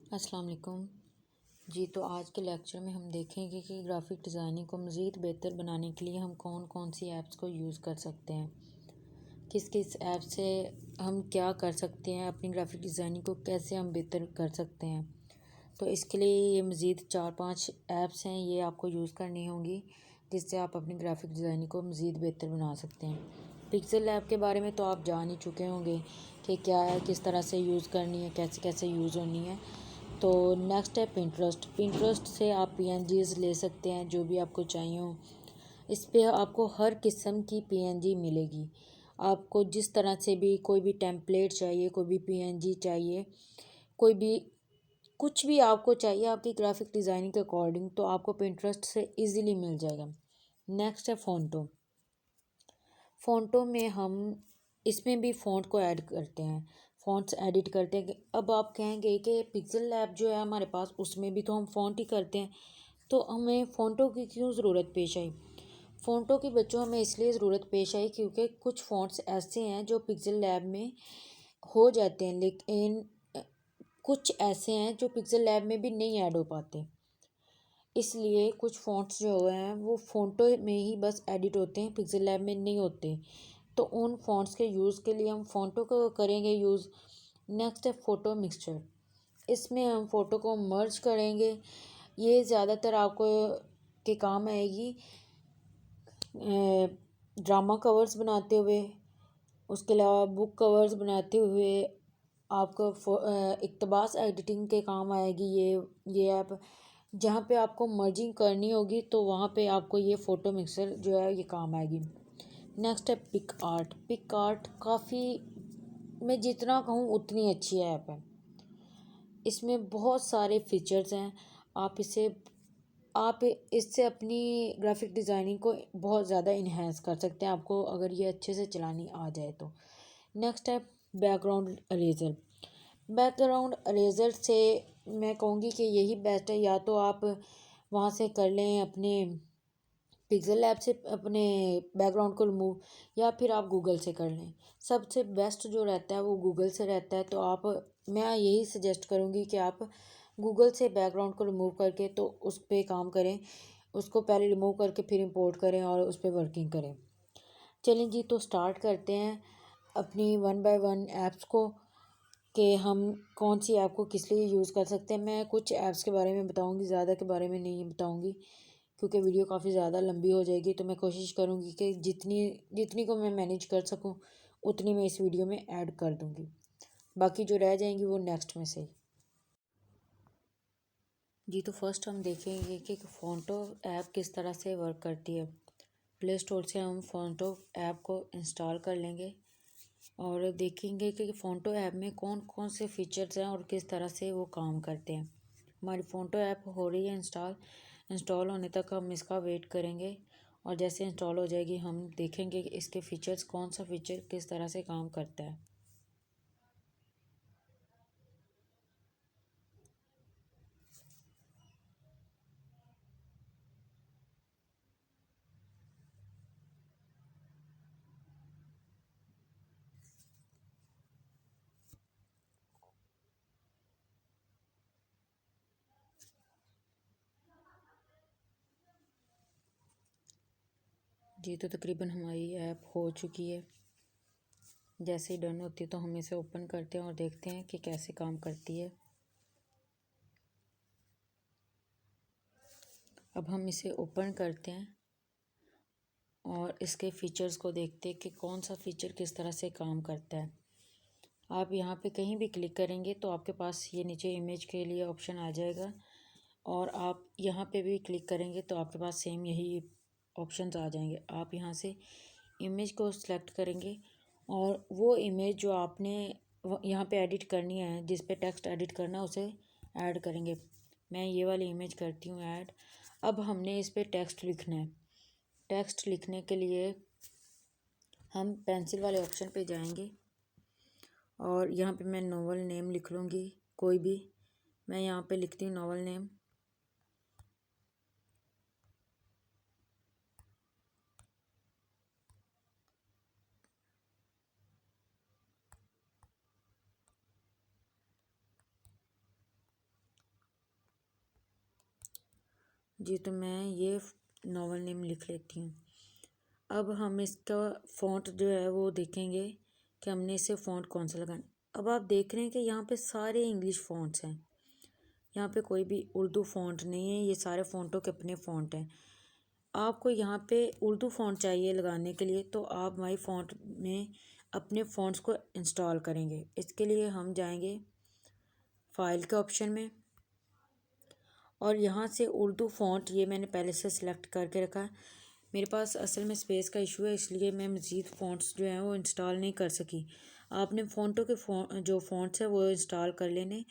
अस्सलाम वालेकुम जी। तो आज के लेक्चर में हम देखेंगे कि ग्राफिक डिज़ाइनिंग को मज़ीद बेहतर बनाने के लिए हम कौन कौन सी ऐप्स को यूज़ कर सकते हैं, किस किस ऐप से हम क्या कर सकते हैं, अपनी ग्राफिक डिज़ाइनिंग को कैसे हम बेहतर कर सकते हैं। तो इसके लिए ये मज़ीद 4-5 ऐप्स हैं, ये आपको यूज़ करनी होंगी जिससे आप अपनी ग्राफिक डिज़ाइनिंग को मज़ीद बेहतर बना सकते हैं। पिक्सल ऐप के बारे में तो आप जान ही चुके होंगे कि क्या है, किस तरह से यूज़ करनी है, कैसे कैसे यूज़ होनी है। तो नेक्स्ट है पिंटरेस्ट। पिंटरेस्ट से आप पीएनजीज ले सकते हैं जो भी आपको चाहिए हो। इस पे आपको हर किस्म की पीएनजी मिलेगी। आपको जिस तरह से भी कोई भी टेम्पलेट चाहिए, कोई भी पीएनजी चाहिए, कोई भी कुछ भी आपको चाहिए आपकी ग्राफिक डिज़ाइनिंग के अकॉर्डिंग, तो आपको पिंटरेस्ट से इजीली मिल जाएगा। नेक्स्ट है फ़ोंटो। फ़ोंटो में हम इसमें भी फ़ॉन्ट को ऐड करते हैं, फ़ॉन्ट्स एडिट करते हैं। अब आप कहेंगे कि पिक्सल लैब जो है हमारे पास, उसमें भी तो हम फ़ॉन्ट ही करते हैं, तो हमें फ़ोंटो की क्यों ज़रूरत पेश आई। फ़ोंटो की बच्चों हमें इसलिए ज़रूरत पेश आई क्योंकि कुछ फ़ॉन्ट्स ऐसे हैं जो पिक्सल लैब में हो जाते हैं, लेकिन कुछ ऐसे हैं जो पिक्सल लैब में भी नहीं ऐड हो पाते। इसलिए कुछ फ़ॉन्ट्स जो हैं वो फ़ोंटो में ही बस एडिट होते हैं, पिक्सल लैब में नहीं होते। तो उन फ़ॉन्ट्स के यूज़ के लिए हम फ़ोंटो को करेंगे यूज़। नेक्स्ट है फ़ोटो मिक्सचर। इसमें हम फ़ोटो को मर्ज करेंगे। ये ज़्यादातर आपको के काम आएगी ड्रामा कवर्स बनाते हुए, उसके अलावा बुक कवर्स बनाते हुए। आपको इक़्तिबास एडिटिंग के काम आएगी ये ऐप। जहाँ पे आपको मर्जिंग करनी होगी तो वहाँ पे आपको ये फ़ोटो मिक्सर जो है ये काम आएगी। नेक्स्ट है पिक आर्ट। पिक आर्ट काफ़ी, मैं जितना कहूँ उतनी अच्छी ऐप है। इसमें बहुत सारे फीचर्स हैं। आप इससे अपनी ग्राफिक डिज़ाइनिंग को बहुत ज़्यादा इन्हेंस कर सकते हैं, आपको अगर ये अच्छे से चलानी आ जाए तो। नेक्स्ट है बैकग्राउंड अरेजर। बैकग्राउंड अरेजर से मैं कहूँगी कि यही बेस्ट है। या तो आप वहाँ से कर लें अपने पिक्सल लैब से अपने बैकग्राउंड को रिमूव, या फिर आप गूगल से कर लें। सबसे बेस्ट जो रहता है वो गूगल से रहता है। तो आप, मैं यही सजेस्ट करूँगी कि आप गूगल से बैकग्राउंड को रिमूव करके तो उस पर काम करें, उसको पहले रिमूव करके फिर इंपोर्ट करें और उस पर वर्किंग करें। चलें जी, तो स्टार्ट करते हैं अपनी 1 बाय 1 ऐप्स को कि हम कौन सी ऐप को किस लिए यूज़ कर सकते हैं। मैं कुछ ऐप्स के बारे में बताऊंगी, ज़्यादा के बारे में नहीं बताऊंगी क्योंकि वीडियो काफ़ी ज़्यादा लंबी हो जाएगी। तो मैं कोशिश करूंगी कि जितनी जितनी को मैं मैनेज कर सकूं उतनी मैं इस वीडियो में ऐड कर दूंगी, बाकी जो रह जाएंगी वो नेक्स्ट में से। जी, तो फर्स्ट हम देखेंगे कि फ़ोंटो ऐप किस तरह से वर्क करती है। प्ले स्टोर से हम फ़ोंटो ऐप को इंस्टॉल कर लेंगे और देखेंगे कि फ़ोंटो ऐप में कौन कौन से फीचर्स हैं और किस तरह से वो काम करते हैं। हमारी फ़ोंटो ऐप हो रही है इंस्टॉल होने तक हम इसका वेट करेंगे और जैसे इंस्टॉल हो जाएगी हम देखेंगे कि इसके फ़ीचर्स, कौन सा फ़ीचर किस तरह से काम करता है। जी, तो तकरीबन हमारी ऐप हो चुकी है। जैसे ही डन होती है तो हम इसे ओपन करते हैं और देखते हैं कि कैसे काम करती है। अब हम इसे ओपन करते हैं और इसके फ़ीचर्स को देखते हैं कि कौन सा फ़ीचर किस तरह से काम करता है। आप यहाँ पे कहीं भी क्लिक करेंगे तो आपके पास ये नीचे इमेज के लिए ऑप्शन आ जाएगा और आप यहाँ पे भी क्लिक करेंगे तो आपके पास सेम यही ऑप्शंस आ जाएंगे। आप यहाँ से इमेज को सिलेक्ट करेंगे और वो इमेज जो आपने यहाँ पे एडिट करनी है, जिस पे टेक्स्ट एडिट करना है, उसे ऐड करेंगे। मैं ये वाली इमेज करती हूँ ऐड। अब हमने इस पे टेक्स्ट लिखना है। टेक्स्ट लिखने के लिए हम पेंसिल वाले ऑप्शन पे जाएंगे और यहाँ पे मैं नोवेल नेम लिख लूँगी कोई भी। मैं यहाँ पे लिखती हूँ नोवेल नेम। जी तो मैं ये नॉवल नेम लिख लेती हूँ। अब हम इसका फ़ॉन्ट जो है वो देखेंगे कि हमने इसे फ़ॉन्ट कौन सा लगाना। अब आप देख रहे हैं कि यहाँ पे सारे इंग्लिश फ़ॉन्ट्स हैं, यहाँ पे कोई भी उर्दू फ़ॉन्ट नहीं है, ये सारे फ़ॉन्टों के अपने फ़ॉन्ट हैं। आपको यहाँ पे उर्दू फ़ॉन्ट चाहिए लगाने के लिए तो आप माई फ़ॉन्ट में अपने फ़ॉन्ट्स को इंस्टॉल करेंगे। इसके लिए हम जाएंगे फाइल के ऑप्शन में और यहाँ से उर्दू फ़ॉन्ट ये मैंने पहले से सिलेक्ट करके रखा है। मेरे पास असल में स्पेस का इशू है, इसलिए मैं मज़ीद फ़ॉन्ट्स जो हैं वो इंस्टॉल नहीं कर सकी। आपने फ़ॉन्टों के जो फ़ॉन्ट्स हैं वो इंस्टॉल कर लेने।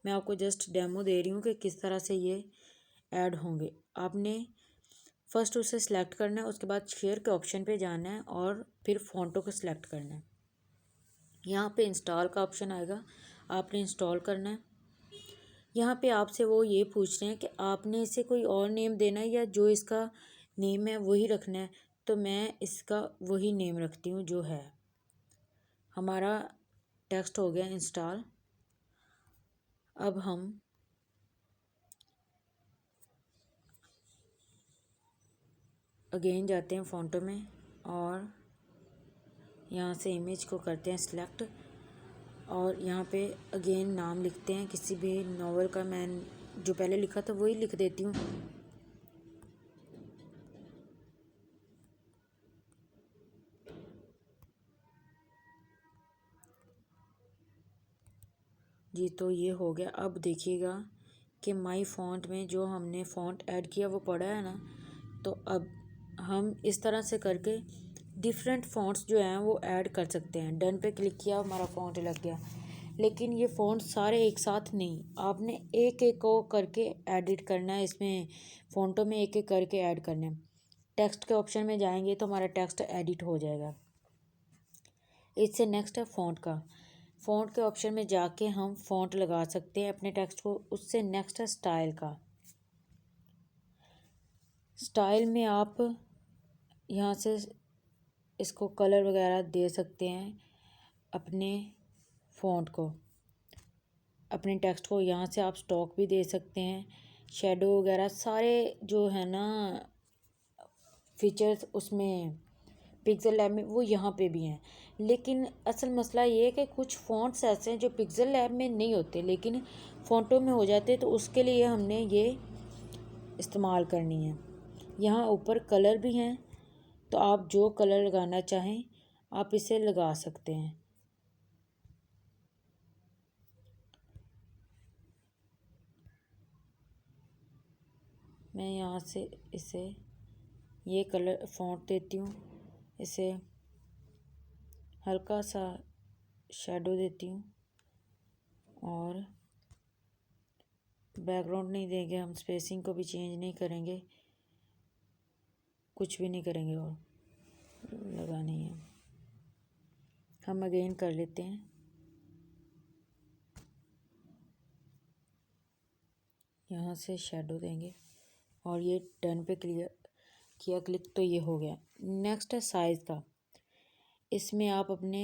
मैं आपको जस्ट डेमो दे रही हूँ कि किस तरह से ये ऐड होंगे। आपने फ़र्स्ट उसे सिलेक्ट करना है, उसके बाद शेयर के ऑप्शन पे जाना है और फिर फ़ॉन्टों को सिलेक्ट करना है। यहाँ पे इंस्टॉल का ऑप्शन आएगा, आपने इंस्टॉल करना है। यहाँ पे आपसे वो ये पूछ रहे हैं कि आपने इसे कोई और नेम देना है या जो इसका नेम है वही रखना है। तो मैं इसका वही नेम रखती हूँ जो है। हमारा टेक्स्ट हो गया इंस्टॉल। अब हम अगेन जाते हैं फ़ॉन्टों में और यहाँ से इमेज को करते हैं सिलेक्ट और यहाँ पे अगेन नाम लिखते हैं किसी भी नॉवल का। मैं जो पहले लिखा था वही लिख देती हूँ। जी तो ये हो गया। अब देखिएगा कि माई फ़ॉन्ट में जो हमने फ़ॉन्ट ऐड किया वो पड़ा है ना। तो अब हम इस तरह से करके डिफरेंट फ़ॉन्ट्स जो हैं वो ऐड कर सकते हैं। डन पे क्लिक किया, हमारा फ़ॉन्ट लग गया। लेकिन ये फ़ॉन्ट सारे एक साथ नहीं, आपने एक एक को करके एडिट करना है। इसमें फ़ॉन्टों में एक एक करके ऐड करना है। टेक्स्ट के ऑप्शन में जाएंगे तो हमारा टेक्स्ट एडिट हो जाएगा। इससे नेक्स्ट है फ़ॉन्ट का। फ़ॉन्ट के ऑप्शन में जाके हम फ़ॉन्ट लगा सकते हैं अपने टेक्स्ट को। उससे नेक्स्ट है स्टाइल का। स्टाइल में आप यहाँ से इसको कलर वगैरह दे सकते हैं अपने फ़ॉन्ट को, अपने टेक्स्ट को। यहाँ से आप स्टॉक भी दे सकते हैं, शेडो वगैरह सारे जो है ना फीचर्स उसमें पिक्सल लैब में वो यहाँ पे भी हैं। लेकिन असल मसला ये है कि कुछ फ़ॉन्ट्स ऐसे हैं जो पिक्सल लैब में नहीं होते लेकिन फ़ॉन्टों में हो जाते, तो उसके लिए हमने ये इस्तेमाल करनी है। यहाँ ऊपर कलर भी हैं, तो आप जो कलर लगाना चाहें आप इसे लगा सकते हैं। मैं यहाँ से इसे ये कलर फ़ॉन्ट देती हूँ, इसे हल्का सा शेडो देती हूँ और बैकग्राउंड नहीं देंगे हम, स्पेसिंग को भी चेंज नहीं करेंगे, कुछ भी नहीं करेंगे और लगा नहीं है। हम अगेन कर लेते हैं। यहाँ से शेडो देंगे और ये डन पे क्लियर किया क्लिक तो ये हो गया। नेक्स्ट है साइज़ का। इसमें आप अपने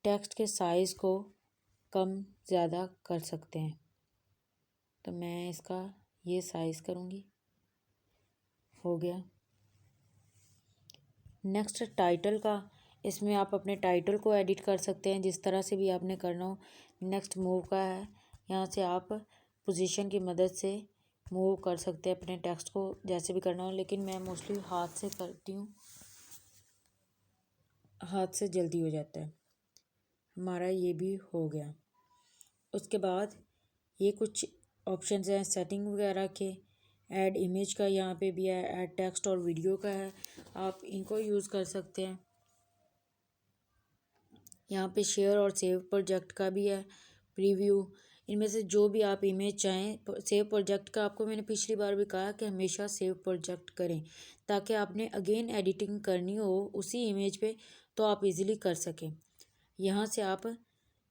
टेक्स्ट के साइज़ को कम ज़्यादा कर सकते हैं। तो मैं इसका ये साइज़ करूँगी, हो गया। नेक्स्ट टाइटल का। इसमें आप अपने टाइटल को एडिट कर सकते हैं जिस तरह से भी आपने करना हो। नेक्स्ट मूव का है, यहाँ से आप पोजीशन की मदद से मूव कर सकते हैं अपने टेक्स्ट को जैसे भी करना हो, लेकिन मैं मोस्टली हाथ से करती हूँ, हाथ से जल्दी हो जाता है। हमारा ये भी हो गया। उसके बाद ये कुछ ऑप्शंस हैं सेटिंग वगैरह के। ऐड इमेज का यहाँ पे भी है, ऐड टेक्स्ट और वीडियो का है, आप इनको यूज़ कर सकते हैं। यहाँ पे शेयर और सेव प्रोजेक्ट का भी है, प्रीव्यू। इनमें से जो भी आप इमेज चाहें। सेव प्रोजेक्ट का आपको मैंने पिछली बार भी कहा कि हमेशा सेव प्रोजेक्ट करें ताकि आपने अगेन एडिटिंग करनी हो उसी इमेज पे तो आप इजीली कर सकें। यहाँ से आप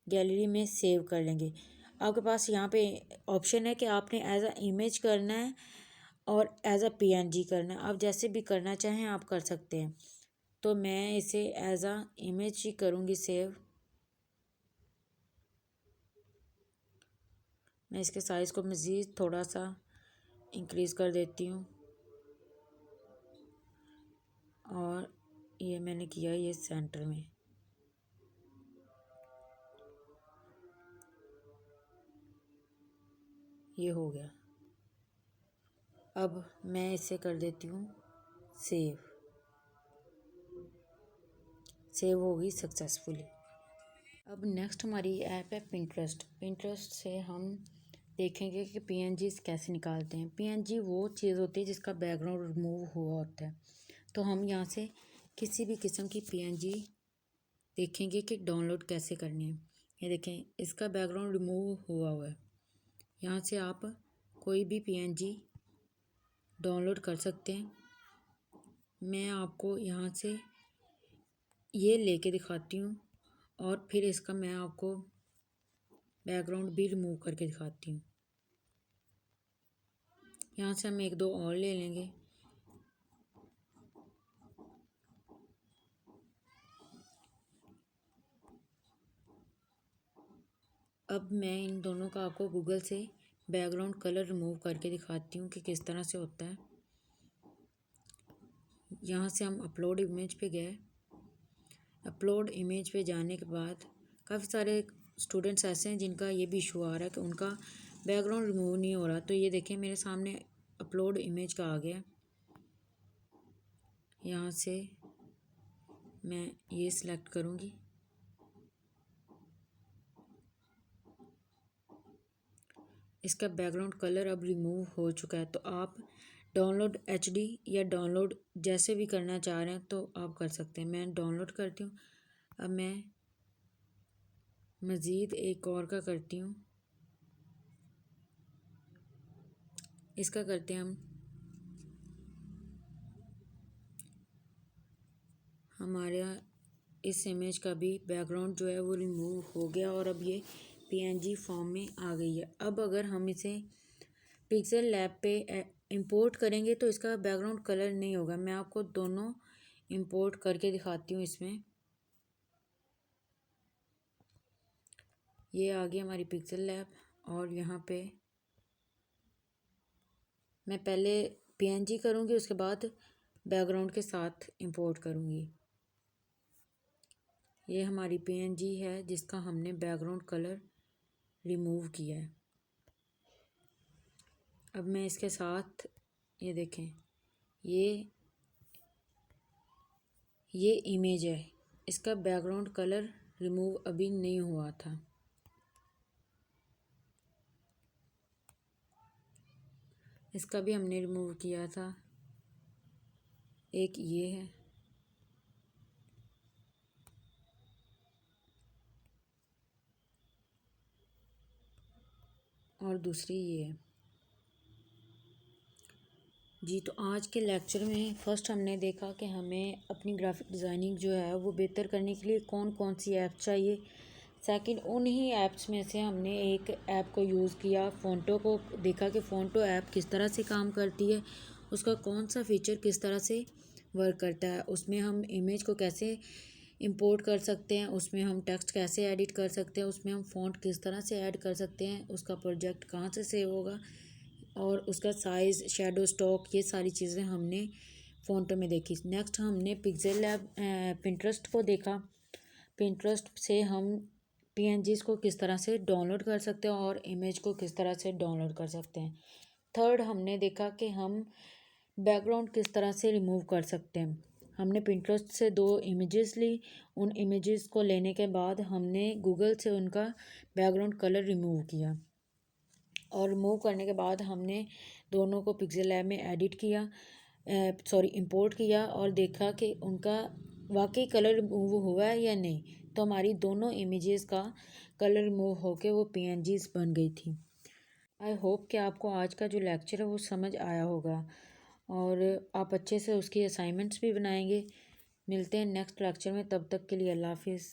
गैलरी में सेव कर लेंगे। आपके पास यहाँ पे ऑप्शन है कि आपने एज अ इमेज करना है और एज अ पीएनजी करना है। आप जैसे भी करना चाहें आप कर सकते हैं। तो मैं इसे एज अ इमेज ही करूँगी सेव। मैं इसके साइज़ को मज़ीद थोड़ा सा इंक्रीज़ कर देती हूँ। और ये मैंने किया ये सेंटर में। ये हो गया। अब मैं इसे कर देती हूँ सेव। सेव होगी सक्सेसफुली। अब नेक्स्ट हमारी ऐप है पिंटरेस्ट। पिंटरेस्ट से हम देखेंगे कि पीएनजीज कैसे निकालते हैं। पीएनजी वो चीज़ होती है जिसका बैकग्राउंड रिमूव हुआ होता है। तो हम यहाँ से किसी भी किस्म की पीएनजी देखेंगे कि डाउनलोड कैसे करनी है। ये देखें, इसका बैकग्राउंड रिमूव हुआ हुआ है। यहाँ से आप कोई भी पीएनजी डाउनलोड कर सकते हैं। मैं आपको यहाँ से ये लेके दिखाती हूँ और फिर इसका मैं आपको बैकग्राउंड भी रिमूव करके दिखाती हूँ। यहाँ से हम एक दो और ले लेंगे। अब मैं इन दोनों का आपको गूगल से बैकग्राउंड कलर रिमूव करके दिखाती हूँ कि किस तरह से होता है। यहाँ से हम अपलोड इमेज पे गए। अपलोड इमेज पे जाने के बाद काफ़ी सारे स्टूडेंट्स ऐसे हैं जिनका ये भी इशू आ रहा है कि उनका बैकग्राउंड रिमूव नहीं हो रहा। तो ये देखें, मेरे सामने अपलोड इमेज का आ गया। यहाँ से मैं ये सिलेक्ट करूँगी। इसका बैकग्राउंड कलर अब रिमूव हो चुका है। तो आप डाउनलोड एचडी या डाउनलोड जैसे भी करना चाह रहे हैं तो आप कर सकते हैं। मैं डाउनलोड करती हूँ। अब मैं मज़ीद एक और का करती हूँ। इसका करते हैं हम। हमारे इस इमेज का भी बैकग्राउंड जो है वो रिमूव हो गया और अब ये पीएनजी फॉर्म में आ गई है। अब अगर हम इसे पिक्सेल लैब पे इंपोर्ट करेंगे तो इसका बैकग्राउंड कलर नहीं होगा। मैं आपको दोनों इंपोर्ट करके दिखाती हूँ। इसमें ये आ गई हमारी पिक्सेल लैब और यहाँ पे मैं पहले पीएनजी करूँगी, उसके बाद बैकग्राउंड के साथ इंपोर्ट करूँगी। ये हमारी पीएनजी है जिसका हमने बैकग्राउंड कलर रिमूव किया है। अब मैं इसके साथ ये देखें, ये इमेज है। इसका बैकग्राउंड कलर रिमूव अभी नहीं हुआ था। इसका भी हमने रिमूव किया था। एक ये है और दूसरी ये है। जी, तो आज के लेक्चर में फ़र्स्ट हमने देखा कि हमें अपनी ग्राफिक डिज़ाइनिंग जो है वो बेहतर करने के लिए कौन कौन सी ऐप चाहिए। सेकंड, उन्हीं ऐप्स में से हमने एक ऐप को यूज़ किया, फ़ोंटो को देखा कि फ़ोंटो ऐप किस तरह से काम करती है, उसका कौन सा फ़ीचर किस तरह से वर्क करता है, उसमें हम इमेज को कैसे इंपोर्ट कर सकते हैं, उसमें हम टेक्स्ट कैसे एडिट कर सकते हैं, उसमें हम फ़ॉन्ट किस तरह से ऐड कर सकते हैं, उसका प्रोजेक्ट कहाँ से सेव होगा और उसका साइज़, शैडो स्टॉक, ये सारी चीज़ें हमने फ़ोंटो में देखी। नेक्स्ट हमने पिक्सेल लैब पिंटरेस्ट को देखा। पिंटरेस्ट से हम पीएनजीज़ को किस तरह से डाउनलोड कर सकते हैं और इमेज को किस तरह से डाउनलोड कर सकते हैं। थर्ड, हमने देखा कि हम बैकग्राउंड किस तरह से रिमूव कर सकते हैं। हमने पिंटरेस्ट से 2 इमेजेस ली। उन इमेजेस को लेने के बाद हमने गूगल से उनका बैकग्राउंड कलर रिमूव किया और रिमूव करने के बाद हमने दोनों को पिक्सेल लैब में एडिट किया, इंपोर्ट किया और देखा कि उनका वाकई कलर रिमूव हुआ है या नहीं। तो हमारी दोनों इमेजेस का कलर रिमूव होके वो पीएनजीज बन गई थी। आई होप कि आपको आज का जो लेक्चर है वो समझ आया होगा और आप अच्छे से उसकी असाइनमेंट्स भी बनाएंगे। मिलते हैं नेक्स्ट लेक्चर में, तब तक के लिए अल्लाह हाफिज़।